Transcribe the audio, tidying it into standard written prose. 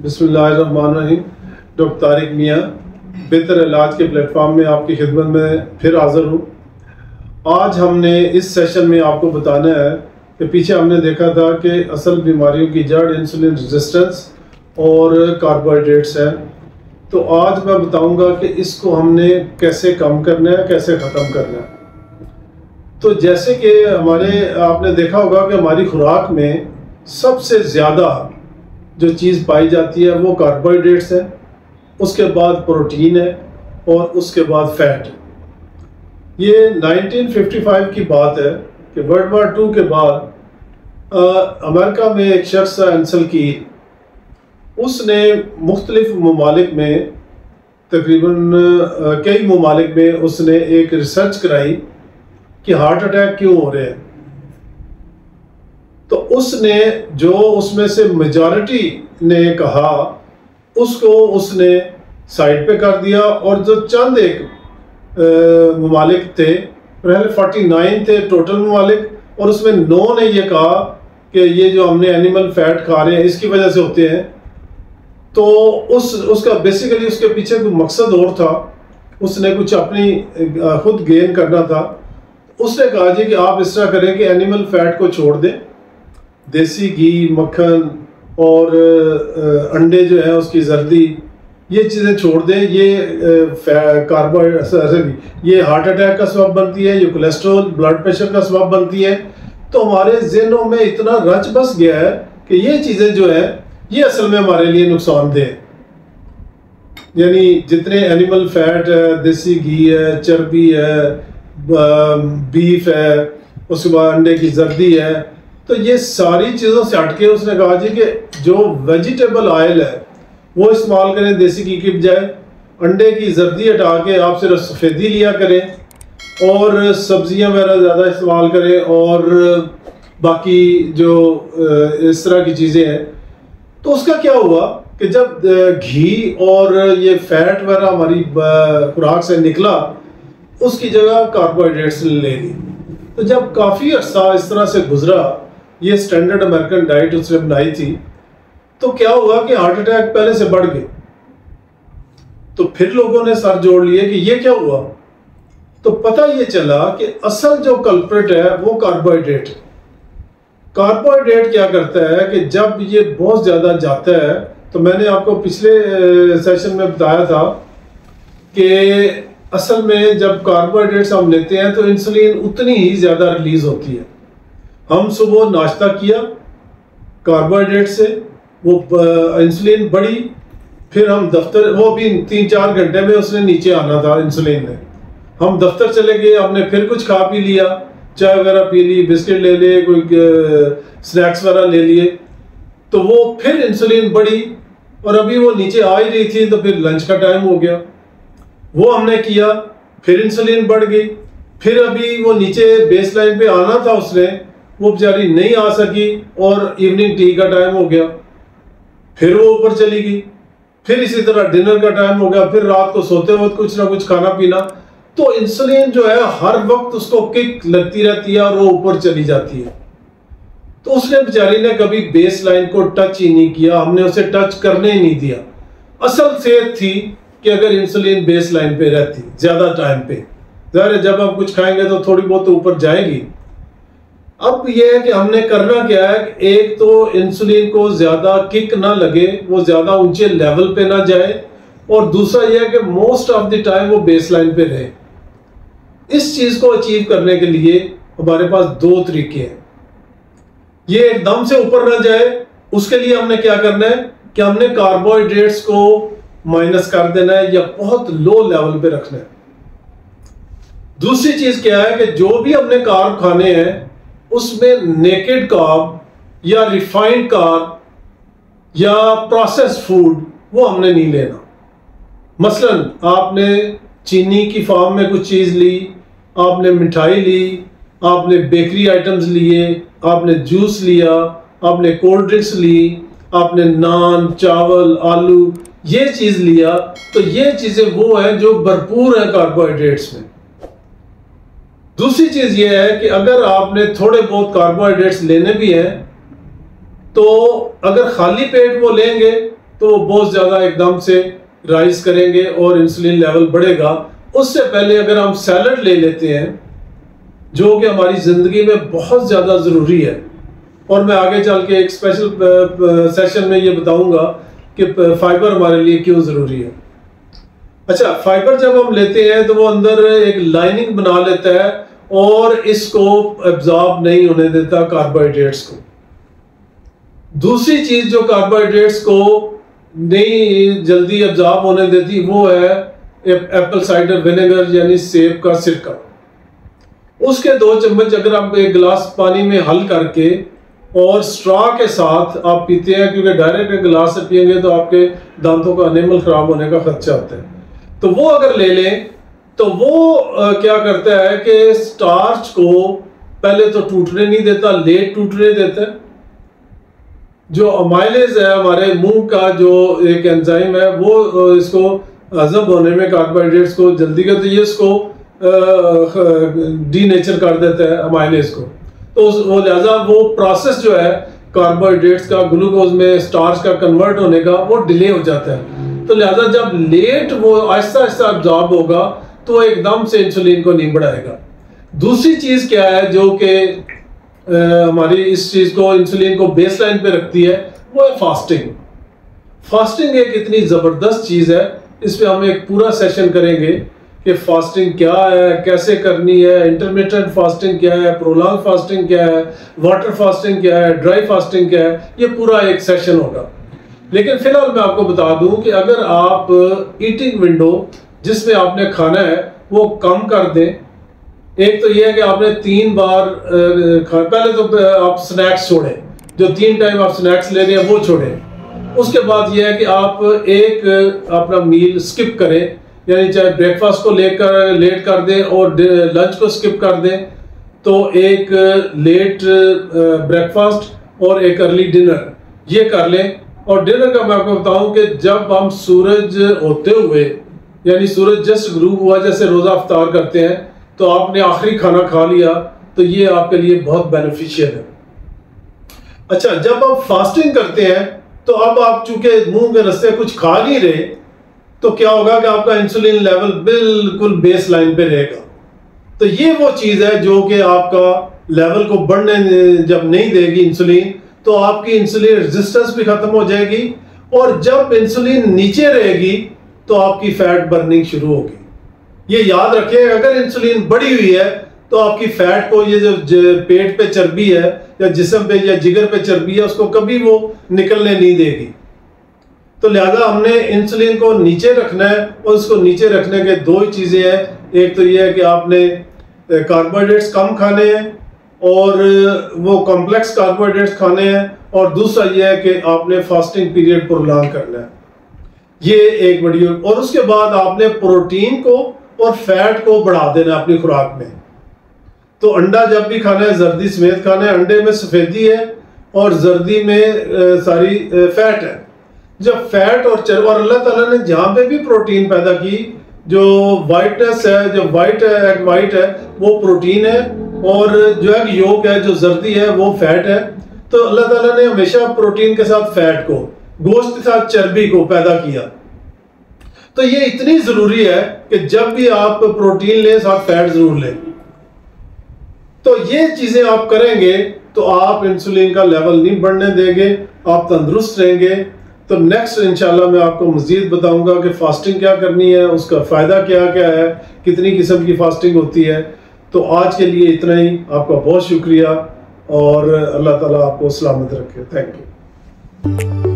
बिस्मिल्लाहिर्रहमानिर्रहीम। डॉक्टर तारिक मियाँ बेहतर इलाज के प्लेटफॉर्म में आपकी खिदमत में फिर हाज़िर हूँ। आज हमने इस सेशन में आपको बताना है कि पीछे हमने देखा था कि असल बीमारियों की जड़ इंसुलिन रेजिस्टेंस और कार्बोहाइड्रेट्स है। तो आज मैं बताऊंगा कि इसको हमने कैसे कम करना है, कैसे ख़त्म करना है। तो जैसे कि आपने देखा होगा कि हमारी खुराक में सबसे ज़्यादा जो चीज़ पाई जाती है वो कार्बोहाइड्रेट्स है, उसके बाद प्रोटीन है और उसके बाद फैट है। ये 1955 की बात है कि वर्ल्ड वार 2 के बाद अमेरिका में एक शख्स एंसल कीर, उसने मुख्तलिफ ममालिक में तकरीबन कई ममालिक में उसने एक रिसर्च कराई कि हार्ट अटैक क्यों हो रहे हैं। तो उसने जो उसमें से मेजॉरिटी ने कहा उसको उसने साइड पे कर दिया, और जो चंद एक ममालिक थे, पहले 49 थे टोटल ममालिक, और उसमें 9 ने ये कहा कि ये जो हमने एनिमल फैट खा रहे हैं इसकी वजह से होते हैं। तो उसका बेसिकली उसके पीछे कोई मकसद और था, उसने कुछ अपनी खुद गेन करना था। उसने कहा जी कि आप इस तरह करें कि एनिमल फैट को छोड़ दें, देसी घी, मक्खन और अंडे जो है उसकी जर्दी, ये चीज़ें छोड़ दें। ये कार्बोहाइड्रेट ये हार्ट अटैक का सबब बनती है, ये कोलेस्ट्रॉल ब्लड प्रेशर का सबब बनती है। तो हमारे ज़हनों में इतना रच बस गया है कि ये चीज़ें जो है ये असल में हमारे लिए नुकसानदेह है। यानी जितने एनिमल फैट है, देसी घी है, चर्बी है, बीफ है, उसके बाद अंडे की जर्दी है, तो ये सारी चीज़ों से हटके उसने कहा जी कि जो वेजिटेबल ऑयल है वो इस्तेमाल करें देसी घी की बजाय। अंडे की जर्दी हटा के आप सिर्फ सफ़ेदी लिया करें और सब्जियां वगैरह ज़्यादा इस्तेमाल करें, और बाकी जो इस तरह की चीज़ें हैं। तो उसका क्या हुआ कि जब घी और ये फैट वगैरह हमारी खुराक से निकला, उसकी जगह कार्बोहाइड्रेट्स ले ली। तो जब काफ़ी अर्सा इस तरह से गुजरा, ये स्टैंडर्ड अमेरिकन डाइट उसने बनाई थी, तो क्या हुआ कि हार्ट अटैक पहले से बढ़ गए। तो फिर लोगों ने सर जोड़ लिए कि ये क्या हुआ। तो पता ये चला कि असल जो कल्प्रिट है वो कार्बोहाइड्रेट है। कार्बोहाइड्रेट क्या करता है कि जब ये बहुत ज़्यादा जाता है, तो मैंने आपको पिछले सेशन में बताया था कि असल में जब कार्बोहाइड्रेट्स हम लेते हैं तो इंसुलिन उतनी ही ज़्यादा रिलीज होती है। हम सुबह नाश्ता किया कार्बोहाइड्रेट से, वो इंसुलिन बढ़ी, फिर हम दफ्तर, वो भी 3-4 घंटे में उसने नीचे आना था इंसुलिन ने। हम दफ्तर चले गए, हमने फिर कुछ खा पी लिया, चाय वगैरह पी ली, बिस्किट ले लिए, कोई स्नैक्स वगैरह ले लिए, तो वो फिर इंसुलिन बढ़ी और अभी वो नीचे आ ही रही थी। तो फिर लंच का टाइम हो गया, वो हमने किया, फिर इंसुलिन बढ़ गई, फिर अभी वो नीचे बेस लाइन पे आना था उसने, वो बेचारी नहीं आ सकी, और इवनिंग टी का टाइम हो गया, फिर वो ऊपर चली गई, फिर इसी तरह डिनर का टाइम हो गया, फिर रात को सोते वक्त कुछ ना कुछ खाना पीना। तो इंसुलिन जो है हर वक्त उसको किक लगती रहती है और वो ऊपर चली जाती है। तो उसने बेचारी ने कभी बेस लाइन को टच ही नहीं किया, हमने उसे टच करने ही नहीं दिया। असल सेहत थी कि अगर इंसुलिन बेस लाइन पे रहती ज्यादा टाइम पे, ज़ाहिर है जब हम कुछ खाएंगे तो थोड़ी बहुत ऊपर जाएगी। अब यह है कि हमने करना क्या है, एक तो इंसुलिन को ज्यादा किक ना लगे, वो ज्यादा ऊंचे लेवल पे ना जाए, और दूसरा यह है कि मोस्ट ऑफ द टाइम वो बेस लाइन पे रहे। इस चीज को अचीव करने के लिए हमारे पास 2 तरीके हैं। ये एकदम से ऊपर ना जाए, उसके लिए हमने क्या करना है कि हमने कार्बोहाइड्रेट्स को माइनस कर देना है या बहुत लो लेवल पे रखना है। दूसरी चीज क्या है कि जो भी हमने कार्ब खाने हैं उसमें नेकेड कार्ब या रिफाइंड कार्ब या प्रोसेस्ड फूड वो हमने नहीं लेना। मसलन आपने चीनी की फॉर्म में कुछ चीज ली, आपने मिठाई ली, आपने बेकरी आइटम्स लिए, आपने जूस लिया, आपने कोल्ड ड्रिंक्स ली, आपने नान, चावल, आलू ये चीज लिया, तो ये चीजें वो हैं जो भरपूर है कार्बोहाइड्रेट्स में। दूसरी चीज ये है कि अगर आपने थोड़े बहुत कार्बोहाइड्रेट्स लेने भी हैं, तो अगर खाली पेट वो लेंगे तो बहुत ज़्यादा एकदम से राइज करेंगे और इंसुलिन लेवल बढ़ेगा। उससे पहले अगर हम सैलड ले लेते हैं, जो कि हमारी ज़िंदगी में बहुत ज़्यादा ज़रूरी है, और मैं आगे चल के एक स्पेशल सेशन में ये बताऊंगा कि फाइबर हमारे लिए क्यों ज़रूरी है। अच्छा, फाइबर जब हम लेते हैं तो वो अंदर एक लाइनिंग बना लेता है और इसको एब्जॉर्ब नहीं होने देता कार्बोहाइड्रेट्स को। दूसरी चीज जो कार्बोहाइड्रेट्स को नहीं जल्दी एब्जॉर्ब होने देती वो है एप्पल साइडर विनेगर यानी सेब का सिरका। उसके 2 चम्मच अगर आप एक गिलास पानी में हल करके और स्ट्रॉ के साथ आप पीते हैं, क्योंकि डायरेक्ट गिलास से पिएंगे तो आपके दांतों का एनिमल खराब होने का खर्चा होता है, तो वो अगर ले लें तो वो क्या करता है कि स्टार्च को पहले तो टूटने नहीं देता, लेट टूटने देता है। जो अमाइलेज है हमारे मुंह का जो एक एंजाइम है वो इसको हजम होने में कार्बोहाइड्रेट्स को जल्दी करती है, इसको डीनेचर कर देता है अमाइलेज को। तो वो लिहाजा वो प्रोसेस जो है कार्बोहाइड्रेट्स का ग्लूकोज में स्टार्च का कन्वर्ट होने का वो डिले हो जाता है। तो लिहाजा जब लेट वो आहिस्ता आहिस्ता अब्जॉर्ब होगा तो एकदम से इंसुलिन को नहीं बढ़ाएगा। दूसरी चीज क्या है जो कि हमारी इस चीज को इंसुलिन को बेसलाइन पे रखती है, वो है फास्टिंग। फास्टिंग एक इतनी जबरदस्त चीज है, इस पे हम एक पूरा सेशन करेंगे कि फास्टिंग क्या है, कैसे करनी है, इंटरमिटेंट फास्टिंग क्या है, प्रोलॉन्ग फास्टिंग क्या है, वाटर फास्टिंग क्या है, ड्राई फास्टिंग क्या है, ये पूरा एक सेशन होगा। लेकिन फिलहाल मैं आपको बता दूं कि अगर आप ईटिंग विंडो जिसमें आपने खाना है वो कम कर दें। एक तो ये है कि आपने 3 बार पहले तो आप स्नैक्स छोड़ें, जो 3 टाइम आप स्नैक्स ले रहे हैं वो छोड़ें। उसके बाद ये है कि आप एक अपना मील स्किप करें, यानी चाहे ब्रेकफास्ट को लेकर लेट कर दें और लंच को स्किप कर दें, तो एक लेट ब्रेकफास्ट और एक अर्ली डिनर ये कर लें। और डिनर का मैं आपको बताऊं कि जब हम सूरज होते हुए यानी सूरज जस्ट ग्रूब हुआ जैसे रोज़ा अफ्तार करते हैं तो आपने आखिरी खाना खा लिया, तो ये आपके लिए बहुत बेनिफिशियल है। अच्छा, जब आप फास्टिंग करते हैं तो अब आप चूंकि मुंह के रास्ते कुछ खा नहीं रहे, तो क्या होगा कि आपका इंसुलिन लेवल बिल्कुल बेस लाइन पे रहेगा। तो ये वो चीज़ है जो कि आपका लेवल को बढ़ने जब नहीं देगी इंसुलिन, तो आपकी इंसुलिन रेजिस्टेंस भी खत्म हो जाएगी, और जब इंसुलिन नीचे रहेगी तो आपकी फैट बर्निंग शुरू होगी। ये याद रखें, अगर इंसुलिन बढ़ी हुई है तो आपकी फैट को, ये जो पेट पे चर्बी है या जिस्म पे या जिगर पे चर्बी है, उसको कभी वो निकलने नहीं देगी। तो लिहाजा हमने इंसुलिन को नीचे रखना है, और उसको नीचे रखने के 2 ही चीज़ें हैं। एक तो ये है कि आपने कार्बोहाइड्रेट्स कम खाने हैं और वो कॉम्प्लेक्स कार्बोहाइड्रेट्स खाने हैं, और दूसरा ये है कि आपने फास्टिंग पीरियड प्रोलॉन्ग करना है। ये एक बड़ी, और उसके बाद आपने प्रोटीन को और फैट को बढ़ा देना अपनी खुराक में। तो अंडा जब भी खाना है जर्दी समेत खाना है। अंडे में सफ़ेदी है और जर्दी में सारी फैट है। जब फैट और अल्लाह ताला ने जहाँ पे भी प्रोटीन पैदा की, जो वाइटनेस है, जो वाइट है, एग वाइट है, वो प्रोटीन है, और जो एग योक है, जो जर्दी है, वो फैट है। तो अल्लाह ताला ने हमेशा प्रोटीन के साथ फैट को, गोश्त के साथ चर्बी को पैदा किया। तो ये इतनी जरूरी है कि जब भी आप प्रोटीन लें साथ फैट जरूर लें। तो ये चीजें आप करेंगे तो आप इंसुलिन का लेवल नहीं बढ़ने देंगे, आप तंदुरुस्त रहेंगे। तो नेक्स्ट इंशाल्लाह मैं आपको मजीद बताऊंगा कि फास्टिंग क्या करनी है, उसका फ़ायदा क्या क्या है, कितनी किस्म की फास्टिंग होती है। तो आज के लिए इतना ही, आपका बहुत शुक्रिया और अल्लाह ताला आपको सलामत रखे। Thank you.